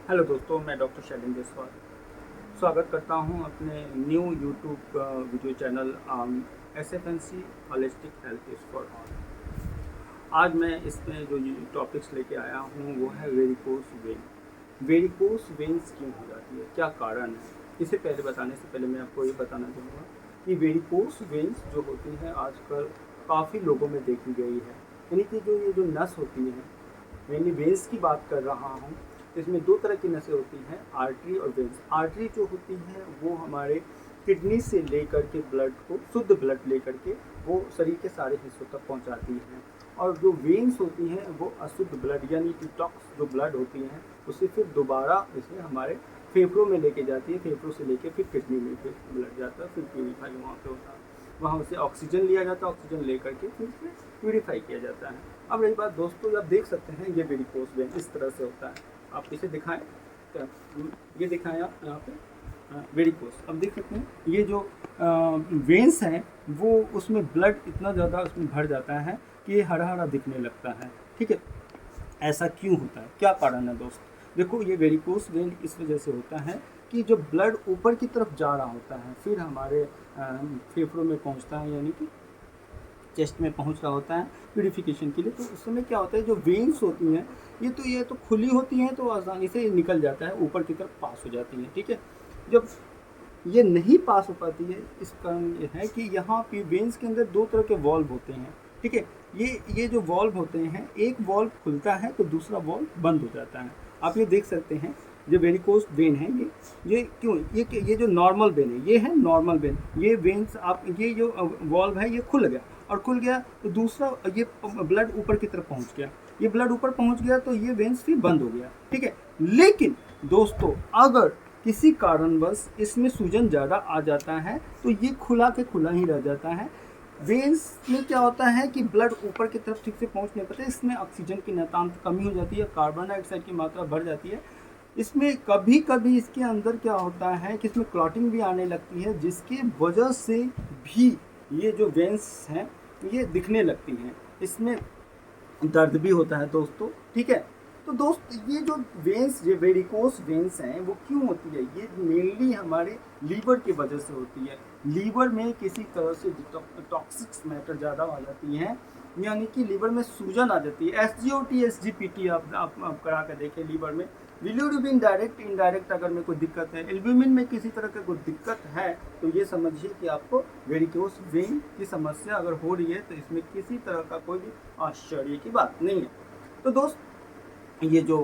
Hello दोस्तों, मैं doctor Shailendra Jaiswal स्वागत करता हूं अपने new YouTube video channel SFNC holistic health is for all. आज मैं इसमें जो टॉपिक्स लेके आया हूं वो है वेरिकोस वेन। वेरिकोस वेन्स क्यों हो जाती है, क्या कारण है। इसे पहले बताने से पहले मैं आपको ये बताना चाहूँगा कि वेरिकोस वेन्स जो होती हैं आजकल काफ़ी लोगों में देखी गई है। यानी कि ये जो नस होती है, मेनली वेन्स की बात कर रहा हूँ। इसमें दो तरह की नसें होती हैं, आर्टरी और वेन्स। आर्टरी जो होती है वो हमारे किडनी से लेकर के ब्लड को, शुद्ध ब्लड लेकर के वो शरीर के सारे हिस्सों तक पहुंचाती हैं। और जो वेन्स होती हैं वो अशुद्ध ब्लड यानी डिटॉक्स जो ब्लड होती हैं उसे फिर दोबारा इसे हमारे फेफड़ों में लेके जाती है। फेफड़ों से लेके फिर किडनी में फिर ब्लड जाता है, फिर प्यूरीफाई वहाँ पे होता है। वहाँ उसे ऑक्सीजन लिया जाता है, ऑक्सीजन लेकर के फिर से प्यूरीफाई किया जाता है। अब रही बात दोस्तों, आप देख सकते हैं ये वेरिकोस वेन इस तरह से होता है। आप इसे दिखाएं, क्या ये दिखाएं आप यहाँ पे वेरिकोस। अब देख सकते हैं ये जो वेन्स हैं वो उसमें ब्लड इतना ज़्यादा उसमें भर जाता है कि ये हरा हरा दिखने लगता है। ठीक है, ऐसा क्यों होता है, क्या कारण है दोस्त। देखो, ये वेरिकोस वेन इस वजह से होता है कि जो ब्लड ऊपर की तरफ जा रहा होता है फिर हमारे फेफड़ों में पहुंचता है, यानी कि चेस्ट में पहुंच रहा होता है प्यूरिफिकेशन के लिए। तो उस समय क्या होता है, जो वेन्स होती हैं ये तो खुली होती हैं तो आसानी से निकल जाता है, ऊपर की तरफ पास हो जाती हैं। ठीक है, जब ये नहीं पास हो पाती है इस कारण ये है कि यहाँ पे वेन्स के अंदर दो तरह के वॉल्व होते हैं। ठीक है, ये जो वॉल्व होते हैं, एक वॉल्व खुलता है तो दूसरा वॉल्व बंद हो जाता है। आप ये देख सकते हैं जो वेरिकोस वेन है ये क्यों, ये जो नॉर्मल वेन है ये है नॉर्मल वेन। ये वेन्स आप ये जो वॉल्व है ये खुल गया और खुल गया तो दूसरा ये ब्लड ऊपर की तरफ पहुंच गया। ये ब्लड ऊपर पहुंच गया तो ये वेन्स फिर बंद हो गया। ठीक है, लेकिन दोस्तों अगर किसी कारणवश इसमें सूजन ज़्यादा आ जाता है तो ये खुला के खुला ही रह जाता है। वेन्स में क्या होता है कि ब्लड ऊपर की तरफ ठीक से पहुंच नहीं पाता, इसमें ऑक्सीजन की नितांत कमी हो जाती है, कार्बन डाइऑक्साइड की मात्रा बढ़ जाती है। इसमें कभी कभी इसके अंदर क्या होता है कि इसमें क्लॉटिंग भी आने लगती है, जिसकी वजह से भी ये जो वेन्स हैं ये दिखने लगती हैं। इसमें दर्द भी होता है दोस्तों। ठीक है, तो दोस्त ये जो वेन्स, ये वेरिकोस वेन्स हैं वो क्यों होती है, ये मेनली हमारे लीवर की वजह से होती है। लीवर में किसी तरह से टॉक्सिक मैटर ज़्यादा आ जाती हैं, यानी कि लीवर में सूजन आ जाती है। SGOT SGPT आप करा कर देखें लीवर में। बिलीरुबिन डायरेक्ट इनडायरेक्ट अगर में कोई दिक्कत है, एल्ब्यूमिन में किसी तरह की कोई दिक्कत है तो ये समझिए कि आपको वेरिकोस वेन की समस्या अगर हो रही है, तो इसमें किसी तरह का कोई भी आश्चर्य की बात नहीं है। तो दोस्त ये जो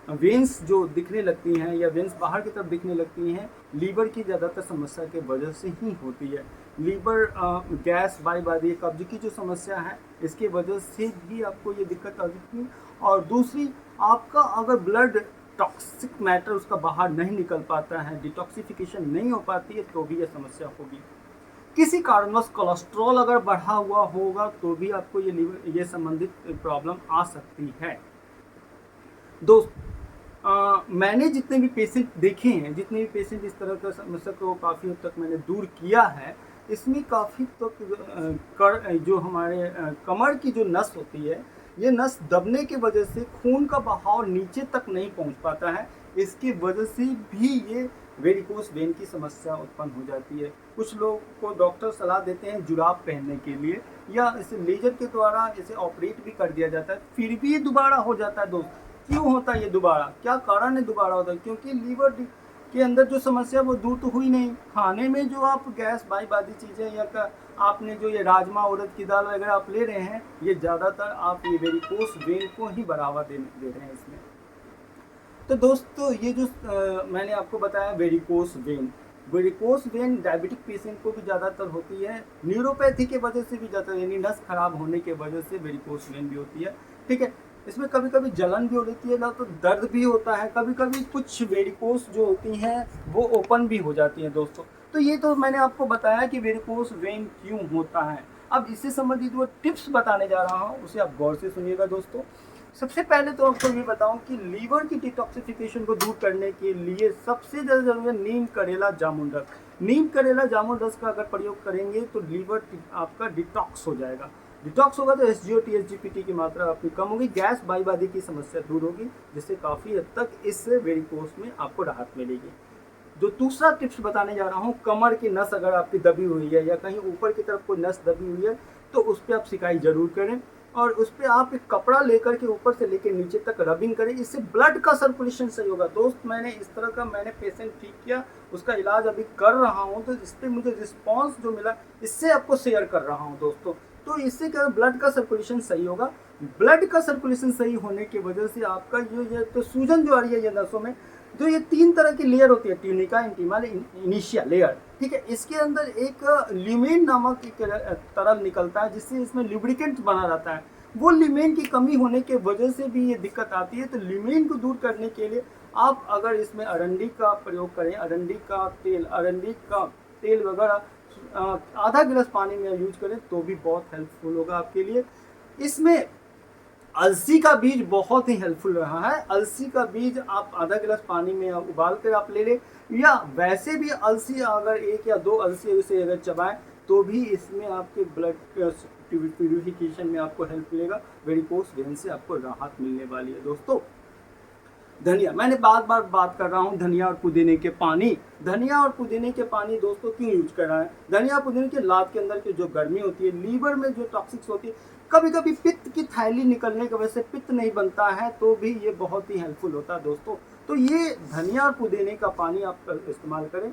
वेन्स जो दिखने लगती हैं या वेन्स बाहर की तरफ दिखने लगती हैं, लीवर की ज़्यादातर समस्या के वजह से ही होती है। लीवर गैस बादी कब्ज की जो समस्या है इसके वजह से भी आपको ये दिक्कत आ सकती है। और दूसरी, आपका अगर ब्लड टॉक्सिक मैटर उसका बाहर नहीं निकल पाता है, डिटॉक्सिफिकेशन नहीं हो पाती है, तो भी ये समस्या होगी। किसी कारणवश कोलेस्ट्रॉल अगर बढ़ा हुआ होगा तो भी आपको ये लीवर ये संबंधित प्रॉब्लम आ सकती है। दोस्त मैंने जितने भी पेशेंट देखे हैं, जितने भी पेशेंट इस तरह का समस्या को काफ़ी हद तक मैंने दूर किया है, इसमें काफ़ी तक जो हमारे कमर की जो नस होती है, ये नस दबने की वजह से खून का बहाव नीचे तक नहीं पहुंच पाता है। इसकी वजह से भी ये वेरिकोस वेन की समस्या उत्पन्न हो जाती है। कुछ लोग को डॉक्टर सलाह देते हैं जुराब पहनने के लिए, या इसे लेजर के द्वारा इसे ऑपरेट भी कर दिया जाता है, फिर भी ये दोबारा हो जाता है। दोस्त क्यों होता है ये दोबारा, क्या कारण है दोबारा होता है, क्योंकि लीवर के अंदर जो समस्या वो दूर तो हुई नहीं। खाने में जो आप गैस बादी चीज़ें या आपने जो ये राजमा उड़द की दाल वगैरह आप ले रहे हैं, ये ज़्यादातर आप ये वेरिकोस वेन को ही बढ़ावा दे रहे हैं इसमें। तो दोस्तों ये जो मैंने आपको बताया वेरिकोस वेन डायबिटिक पेशेंट को भी ज़्यादातर होती है, न्यूरोपैथी के वजह से भी ज़्यादा, यानी नस खराब होने के वजह से वेरिकोस वेन भी होती है। ठीक है, इसमें कभी कभी जलन भी हो रही है ना, तो दर्द भी होता है। कभी कभी कुछ वेरिकोस जो होती हैं वो ओपन भी हो जाती हैं दोस्तों। तो ये तो मैंने आपको बताया कि वेरिकोस वेन क्यों होता है। अब इससे संबंधित वो टिप्स बताने जा रहा हूँ, उसे आप गौर से सुनिएगा दोस्तों। सबसे पहले तो आपको ये बताऊं कि लीवर की डिटॉक्सिफिकेशन को दूर करने के लिए सबसे ज़्यादा जरूरी है नीम करेला जामुन रस। नीम करेला जामुन रस का अगर प्रयोग करेंगे तो लीवर आपका डिटॉक्स हो जाएगा। डिटॉक्स होगा तो SGO TSGPT की मात्रा अपनी कम होगी, गैस बाईबादी की समस्या दूर होगी, जिससे काफ़ी हद तक इस वेरिकोस में आपको राहत मिलेगी। जो दूसरा टिप्स बताने जा रहा हूँ, कमर की नस अगर आपकी दबी हुई है या कहीं ऊपर की तरफ कोई नस दबी हुई है तो उस पर आप सिकाई जरूर करें और उस पर आप एक कपड़ा लेकर के ऊपर से लेकर नीचे तक रबिंग करें, इससे ब्लड का सर्कुलेशन सही होगा। दोस्त मैंने इस तरह का पेशेंट ठीक किया, उसका इलाज अभी कर रहा हूँ, तो इस पर मुझे रिस्पॉन्स जो मिला इससे आपको शेयर कर रहा हूँ दोस्तों। तो इससे क्या ब्लड का सर्कुलेशन सही होगा, ब्लड का सर्कुलेशन सही होने की वजह से आपका ये तो सूजन जो आ रही है ये नसों में, जो ये 3 तरह की लेयर होती है, ट्यूनिका, इंटीमा, इनिशिया लेयर, ठीक है। इसके अंदर एक ल्यूमेन नामक एक तरल निकलता है जिससे इसमें लुब्रिकेंट बना रहता है। वो ल्यूमेन की कमी होने के वजह से भी ये दिक्कत आती है। तो ल्यूमेन को दूर करने के लिए आप अगर इसमें अरंडी का प्रयोग करें, अरंडी का तेल वगैरह आधा गिलास पानी में यूज करें तो भी बहुत हेल्पफुल होगा आपके लिए। इसमें अलसी का बीज बहुत ही हेल्पफुल रहा है। अलसी का बीज आप आधा गिलास पानी में उबाल कर आप ले लें, या वैसे भी अलसी अगर 1 या 2 अलसी उसे अगर चबाएं तो भी इसमें आपके ब्लड प्यूरिफिकेशन में आपको हेल्प मिलेगा, वेरिकोस वेन से आपको राहत मिलने वाली है दोस्तों। धनिया, मैंने बार बात कर रहा हूँ धनिया और पुदीने के पानी। धनिया और पुदीने के पानी दोस्तों क्यों यूज कर रहा है? धनिया पुदीने के लात के अंदर की जो गर्मी होती है, लीवर में जो टॉक्सिक्स होती है, कभी कभी पित्त की थैली निकलने की वजह से पित्त नहीं बनता है, तो भी ये बहुत ही हेल्पफुल होता है दोस्तों। तो ये धनिया और पुदीने का पानी आप इस्तेमाल करें,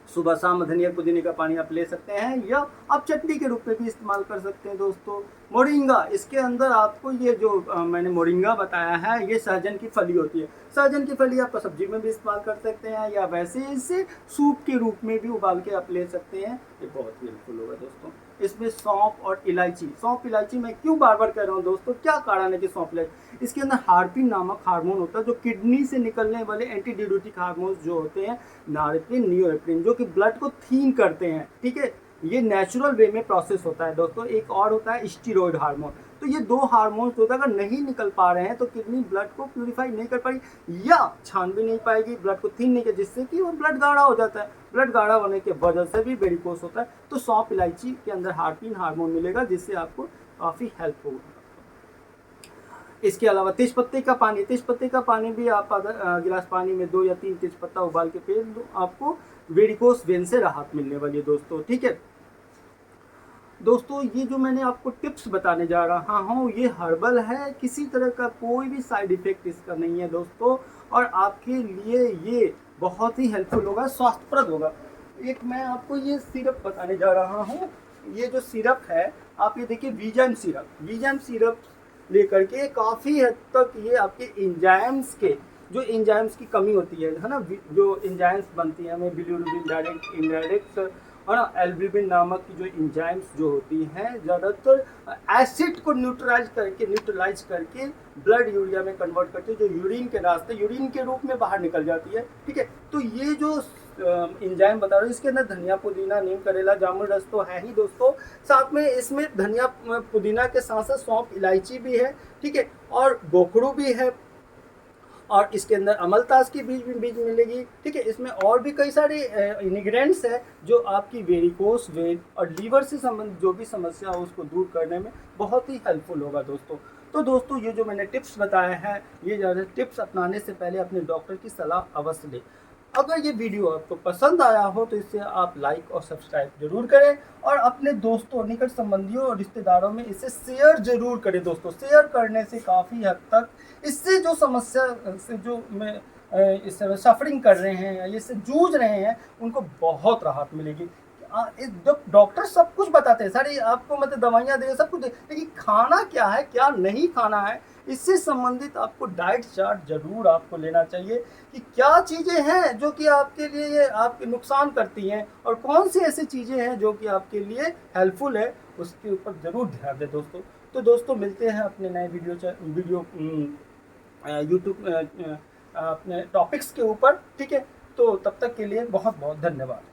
सुबह शाम धनिया पुदीने का पानी आप ले सकते हैं, या आप चटनी के रूप में भी इस्तेमाल कर सकते हैं दोस्तों। मोरिंगा, इसके अंदर आपको ये जो मैंने मोरिंगा बताया है, ये सहजन की फली होती है। सहजन की फली आप सब्जी में भी इस्तेमाल कर सकते हैं, या वैसे इसे सूप के रूप में भी उबाल के आप ले सकते हैं। ये बहुत ही हेल्पफुल होगा दोस्तों। इसमें सौंफ और इलायची, सौंफ इलायची मैं क्यों बार कह रहा हूँ दोस्तों, क्या कारण है कि सौंफ इलायची, इसके अंदर हार्पिन नामक हार्मोन होता है जो किडनी से निकलने वाले एंटीडियूरेटिक हार्मोन्स जो होते हैं, नॉरएपिन, नियोरेपिन, जो कि ब्लड को थीन करते हैं, ठीक है। ये नेचुरल वे में प्रोसेस होता है दोस्तों। एक और होता है स्टीरॉयड हार्मोन। तो ये 2 हार्मोन्स होता है, अगर नहीं निकल पा रहे हैं तो किडनी ब्लड को प्यूरिफाई नहीं कर पाएगी या छान भी नहीं पाएगी, ब्लड को थीन नहीं कर, जिससे कि वो ब्लड गाढ़ा हो जाता है। ब्लड गाढ़ा होने के वजह से भी वेरिकोस होता है। तो सौंफ इलायची के अंदर हार्पिन हार्मोन मिलेगा, जिससे आपको काफ़ी हेल्प होगा। इसके अलावा तेजपत्ते का पानी, तेजपत्ते का पानी भी आप आधा गिलास पानी में 2 या 3 तेजपत्ता उबाल के पी लो, आपको वेरिकोस वेन से राहत मिलने वाली है दोस्तों, ठीक है। दोस्तों ये जो मैंने आपको टिप्स बताने जा रहा हूँ ये हर्बल है, किसी तरह का कोई भी साइड इफेक्ट इसका नहीं है दोस्तों, और आपके लिए ये बहुत ही हेल्पफुल होगा, स्वास्थ्यप्रद होगा। एक मैं आपको ये सिरप बताने जा रहा हूँ। ये जो सिरप है, आप ये देखिए, वीजन सिरप लेकर के काफ़ी हद तक ये आपके एंजाइम्स के, जो एंजाइम्स की कमी होती है ना, जो एंजाइम्स बनती है हमें बिलिरुबिन डायरेक्ट इनडायरेक्ट और एल्ब्यूमिन नामक की जो एंजाइम्स जो होती हैं, ज़्यादातर एसिड को न्यूट्रलाइज करके ब्लड यूरिया में कन्वर्ट करते हैं, जो यूरिन के रास्ते यूरिन के रूप में बाहर निकल जाती है, ठीक है। तो ये जो एंजाइम बता रहा हूँ, इसके अंदर धनिया पुदीना नीम करेला जामुन रस तो है ही दोस्तों, साथ में इसमें धनिया पुदीना के साथ साथ सौंफ इलायची भी है, ठीक है, और गोखरू भी है, और इसके अंदर अमलतास की बीज मिलेगी, ठीक है। इसमें और भी कई सारे इंग्रेडिएंट्स है जो आपकी वेरिकोस वेन और लीवर से संबंधित जो भी समस्या हो उसको दूर करने में बहुत ही हेल्पफुल होगा दोस्तों। तो दोस्तों ये जो मैंने टिप्स बताए हैं, ये ज़्यादा टिप्स अपनाने से पहले अपने डॉक्टर की सलाह अवश्य लें। अगर ये वीडियो आपको पसंद आया हो तो इसे आप लाइक और सब्सक्राइब जरूर करें, और अपने दोस्तों, निकट संबंधियों और रिश्तेदारों में इसे शेयर जरूर करें दोस्तों। शेयर करने से काफ़ी हद तक इससे जो समस्या से जो मैं इस सफरिंग कर रहे हैं या इससे जूझ रहे हैं उनको बहुत राहत मिलेगी। डॉक्टर सब कुछ बताते हैं, सारी आपको मतलब दवाइयाँ दे सब कुछ दे, लेकिन खाना क्या है क्या नहीं खाना है, इससे संबंधित आपको डाइट चार्ट जरूर आपको लेना चाहिए कि क्या चीज़ें हैं जो कि आपके लिए आपके नुकसान करती हैं और कौन सी ऐसी चीज़ें हैं जो कि आपके लिए हेल्पफुल है, उसके ऊपर ज़रूर ध्यान दें दोस्तों। तो दोस्तों मिलते हैं अपने नए वीडियो यूट्यूब अपने टॉपिक्स के ऊपर, ठीक है। तो तब तक के लिए बहुत बहुत धन्यवाद।